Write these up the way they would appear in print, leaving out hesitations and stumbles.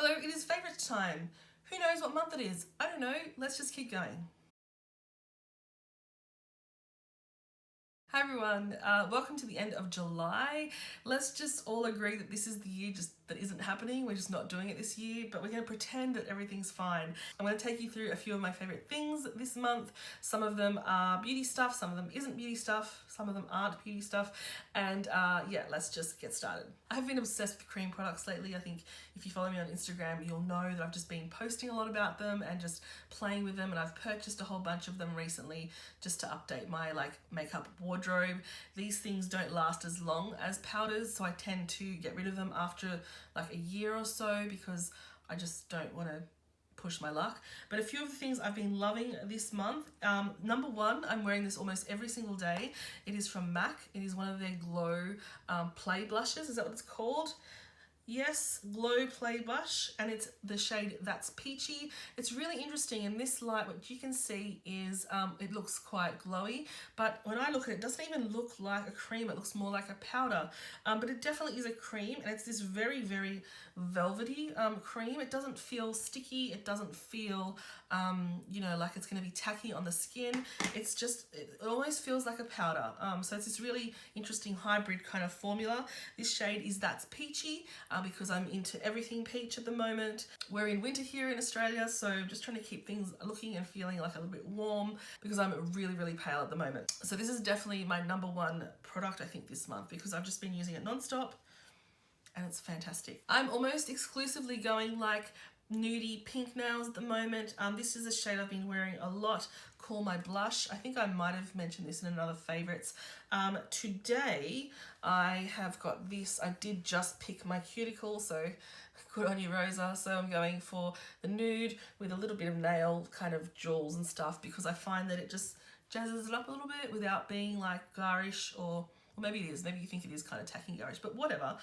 Hello, it is favourite time. Who knows what month it is? I don't know. Let's just keep going. Hi everyone, welcome to the end of July. Let's just all agree that this is the year that isn't happening. We're just not doing it this year, but we're going to pretend that everything's fine. I'm going to take you through a few of my favourite things this month. Some of them are beauty stuff, some of them isn't beauty stuff, some of them aren't beauty stuff, and yeah, let's just get started. I've been obsessed with cream products lately. I think if you follow me on Instagram, you'll know that I've just been posting a lot about them and just playing with them, and I've purchased a whole bunch of them recently just to update my makeup wardrobe. These things don't last as long as powders, so I tend to get rid of them after like a year or so because I just don't want to push my luck. But a few of the things I've been loving this month. Number one, I'm wearing this almost every single day. It is from MAC. It is one of their Glow Play Blushes. Is that what it's called? Yes, Glow Play Blush, and it's the shade That's Peachy. It's really interesting. In this light, what you can see is it looks quite glowy, but when I look at it, it doesn't even look like a cream. It looks more like a powder, but it definitely is a cream, and it's this very, very velvety cream. It doesn't feel sticky. It doesn't feel, you know, like it's going to be tacky on the skin. It's just, it almost feels like a powder. So it's this really interesting hybrid kind of formula. This shade is That's Peachy. Because I'm into everything peach at the moment. We're in winter here in Australia, so just trying to keep things looking and feeling like a little bit warm because I'm really, really pale at the moment. So this is definitely my number one product, I think, this month because I've just been using it non-stop and it's fantastic. I'm almost exclusively going like nudie pink nails at the moment. This is a shade I've been wearing a lot, Call My Blush. I think I might have mentioned this in another favourites. Today I have got this. I did just pick my cuticle, so good on you, Rosa. So I'm going for the nude with a little bit of nail kind of jewels and stuff because I find that it just jazzes it up a little bit without being like garish or maybe it is, maybe you think it is kind of tacky garish, but whatever.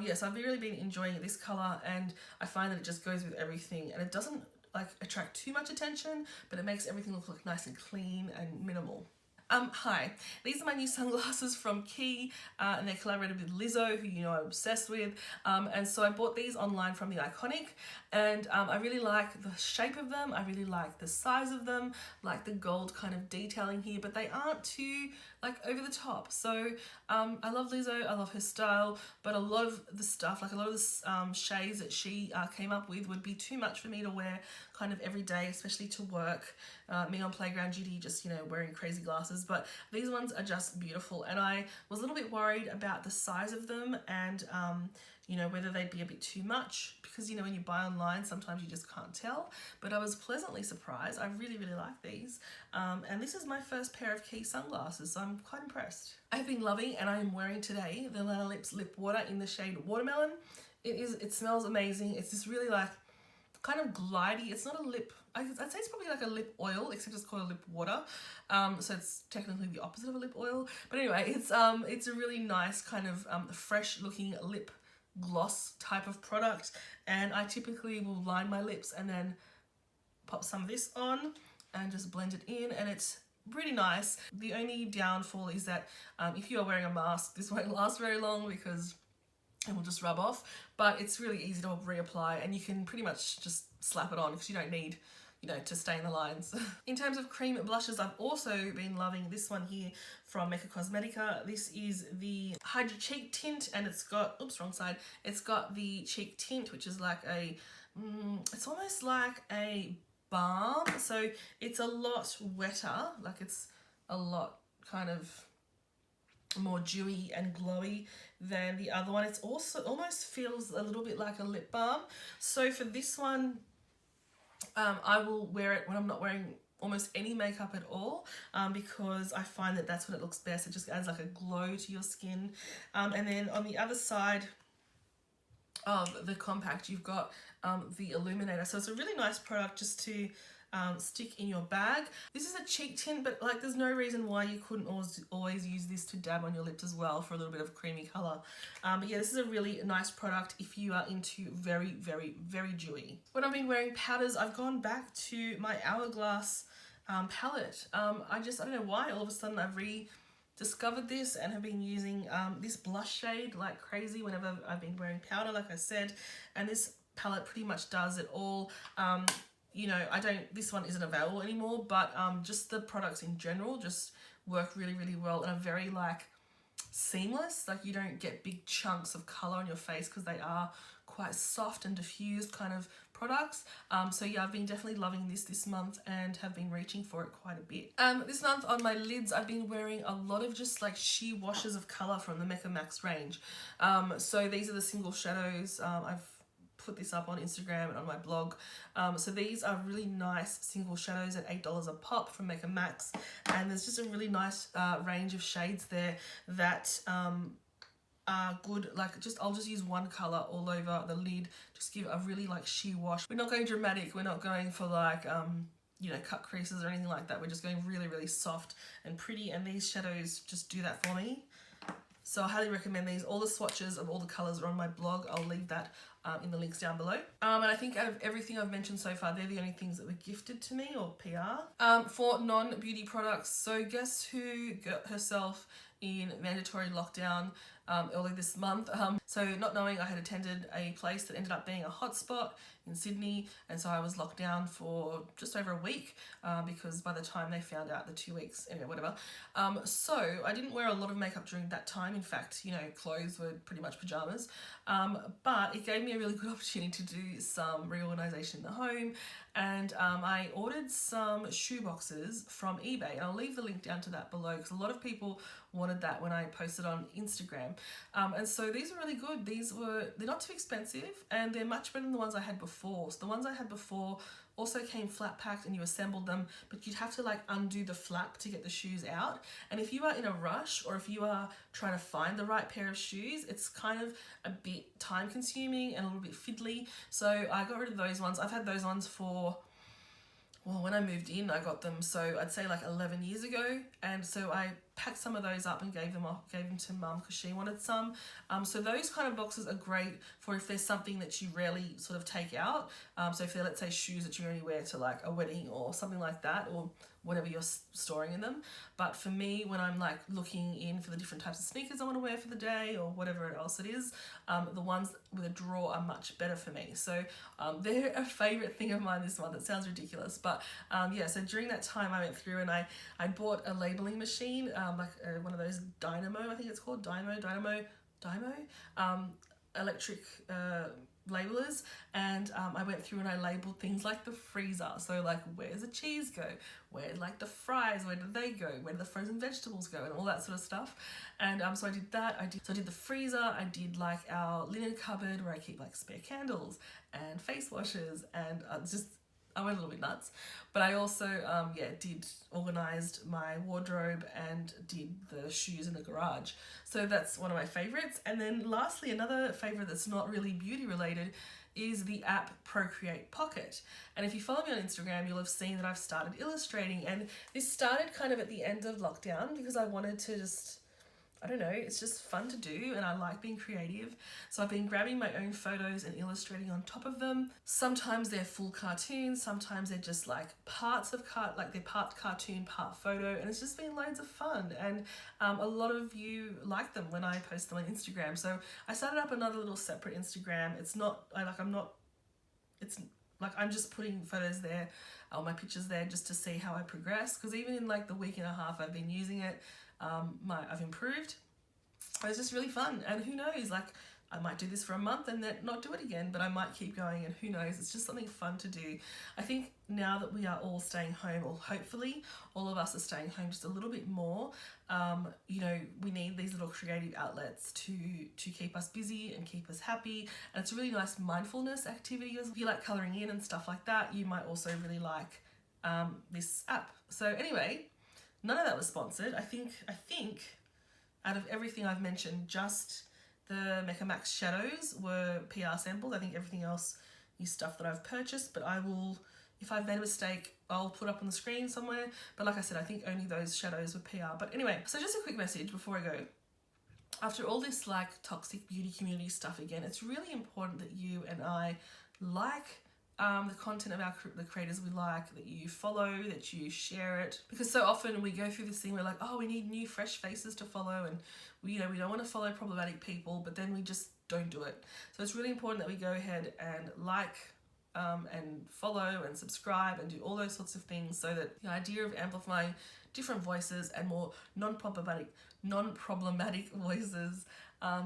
Yes, I've really been enjoying this colour and I find that it just goes with everything and it doesn't like attract too much attention, but it makes everything look like nice and clean and minimal. Hi, these are my new sunglasses from Key and they're collaborated with Lizzo, who you know I'm obsessed with, and so I bought these online from The Iconic, and I really like the shape of them, I really like the size of them, like the gold kind of detailing here, but they aren't too like over the top. So I love Lizzo, I love her style, but a lot of the stuff, like a lot of the shades that she came up with would be too much for me to wear kind of every day, especially to work, me on playground duty, just, you know, wearing crazy glasses. But these ones are just beautiful, and I was a little bit worried about the size of them and you know, whether they'd be a bit too much because, you know, when you buy online sometimes you just can't tell, but I was pleasantly surprised. I really, really like these, and this is my first pair of Key sunglasses, so I'm quite impressed. I've been loving, and I am wearing today, the Lana Lips Lip Water in the shade Watermelon. It smells amazing. It's this really like kind of glidey. It's not a lip, I'd say it's probably like a lip oil, except it's called a lip water. So it's technically the opposite of a lip oil. But anyway, it's a really nice kind of fresh looking lip gloss type of product. And I typically will line my lips and then pop some of this on and just blend it in, and it's really nice. The only downfall is that if you are wearing a mask, this won't last very long because it will just rub off, but it's really easy to reapply and you can pretty much just slap it on because you don't need, you know, to stain the lines. In terms of cream blushes, I've also been loving this one here from Mecca Cosmetica. This is the Hydra Cheek Tint, and it's got, oops, wrong side. It's got the cheek tint, which is like a, it's almost like a balm. So it's a lot wetter, like it's a lot kind of more dewy and glowy than the other one. It's also almost feels a little bit like a lip balm. So for this one, I will wear it when I'm not wearing almost any makeup at all, because I find that that's when it looks best. It just adds like a glow to your skin. And then on the other side of the compact, you've got the illuminator. So it's a really nice product just to stick in your bag. This is a cheek tint, but like there's no reason why you couldn't always use this to dab on your lips as well for a little bit of creamy colour. But yeah, this is a really nice product if you are into very, very, very dewy. When I've been wearing powders, I've gone back to my Hourglass palette. I don't know why, all of a sudden I've rediscovered this and have been using this blush shade like crazy whenever I've been wearing powder, like I said, and this palette pretty much does it all. You know, this one isn't available anymore, but just the products in general just work really, really well and are very like seamless. Like you don't get big chunks of color on your face because they are quite soft and diffused kind of products. So yeah, I've been definitely loving this month and have been reaching for it quite a bit. This month on my lids, I've been wearing a lot of just like sheer washes of color from the Mecca Max range. So these are the single shadows. I've put this up on Instagram and on my blog. So these are really nice single shadows at $8 a pop from Mecca Max, and there's just a really nice range of shades there that are good. Like I'll just use one color all over the lid, just give a really like sheer wash. We're not going dramatic, we're not going for like you know, cut creases or anything like that. We're just going really, really soft and pretty, and these shadows just do that for me. So I highly recommend these. All the swatches of all the colours are on my blog. I'll leave that in the links down below. And I think out of everything I've mentioned so far, they're the only things that were gifted to me or PR. For non-beauty products, so guess who got herself in mandatory lockdown early this month? So not knowing, I had attended a place that ended up being a hotspot in Sydney, and so I was locked down for just over a week because by the time they found out, the 2 weeks, anyway, whatever. So I didn't wear a lot of makeup during that time. In fact, you know, clothes were pretty much pajamas. But it gave me a really good opportunity to do some reorganization in the home, and I ordered some shoe boxes from eBay, and I'll leave the link down to that below because a lot of people wanted that when I posted on Instagram. And so these were really good. They're not too expensive, and they're much better than the ones I had before. So the ones I had before also came flat packed and you assembled them, but you'd have to like undo the flap to get the shoes out. And if you are in a rush or if you are trying to find the right pair of shoes, it's kind of a bit time consuming and a little bit fiddly. So I got rid of those ones. I've had those ones for, well, when I moved in, I got them, so I'd say like 11 years ago. And so I packed some of those up and gave them to mum because she wanted some. So those kind of boxes are great for if there's something that you rarely sort of take out. So if they're, let's say, shoes that you only wear to like a wedding or something like that, or whatever you're storing in them. But for me, when I'm like looking in for the different types of sneakers I want to wear for the day or whatever else it is, the ones with a drawer are much better for me. So they're a favourite thing of mine this month. It sounds ridiculous, but yeah, so during that time I went through and I bought a labelling machine, one of those Dynamo, I think it's called, Dynamo, electric labelers, and I went through and I labeled things like the freezer. So like, where's the cheese go? Where like the fries, where did they go? Where did the frozen vegetables go? And all that sort of stuff. And so I did that. I did the freezer. I did like our linen cupboard where I keep like spare candles and face washes, and I went a little bit nuts. But I also organised my wardrobe and did the shoes in the garage. So that's one of my favourites. And then lastly, another favourite that's not really beauty related is the app Procreate Pocket. And if you follow me on Instagram, you'll have seen that I've started illustrating, and this started kind of at the end of lockdown because I wanted to just, I don't know, it's just fun to do and I like being creative. So I've been grabbing my own photos and illustrating on top of them. Sometimes they're full cartoons, sometimes they're just like parts of they're part cartoon, part photo, and it's just been loads of fun. And a lot of you like them when I post them on Instagram. So I started up another little separate Instagram. I'm just putting photos there, my pictures there, just to see how I progress. Because even in like the week and a half I've been using it, I've improved. It's just really fun, and who knows, like I might do this for a month and then not do it again, but I might keep going, and who knows, it's just something fun to do. I think now that we are all staying home, or hopefully all of us are staying home just a little bit more, we need these little creative outlets to keep us busy and keep us happy. And it's a really nice mindfulness activity. If you like colouring in and stuff like that, you might also really like this app. So anyway, none of that was sponsored. I think out of everything I've mentioned, just the Mecca Max shadows were PR samples. I think everything else is stuff that I've purchased, but I will, if I've made a mistake, I'll put up on the screen somewhere. But like I said, I think only those shadows were PR. But anyway, so just a quick message before I go. After all this like toxic beauty community stuff again, it's really important that you and I like the content of the creators we like, that you follow, that you share it. Because so often we go through this thing where we need new fresh faces to follow, and we don't want to follow problematic people, but then we just don't do it. So it's really important that we go ahead and like and follow and subscribe and do all those sorts of things, so that the idea of amplifying different voices and more non-problematic voices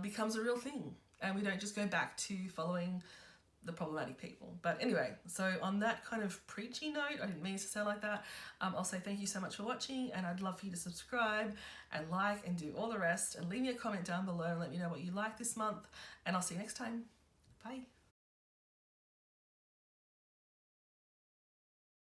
becomes a real thing, and we don't just go back to following the problematic people. But anyway, so on that kind of preachy note, I didn't mean to sound like that, I'll say thank you so much for watching, and I'd love for you to subscribe and like and do all the rest, and leave me a comment down below and let me know what you like this month, and I'll see you next time. Bye.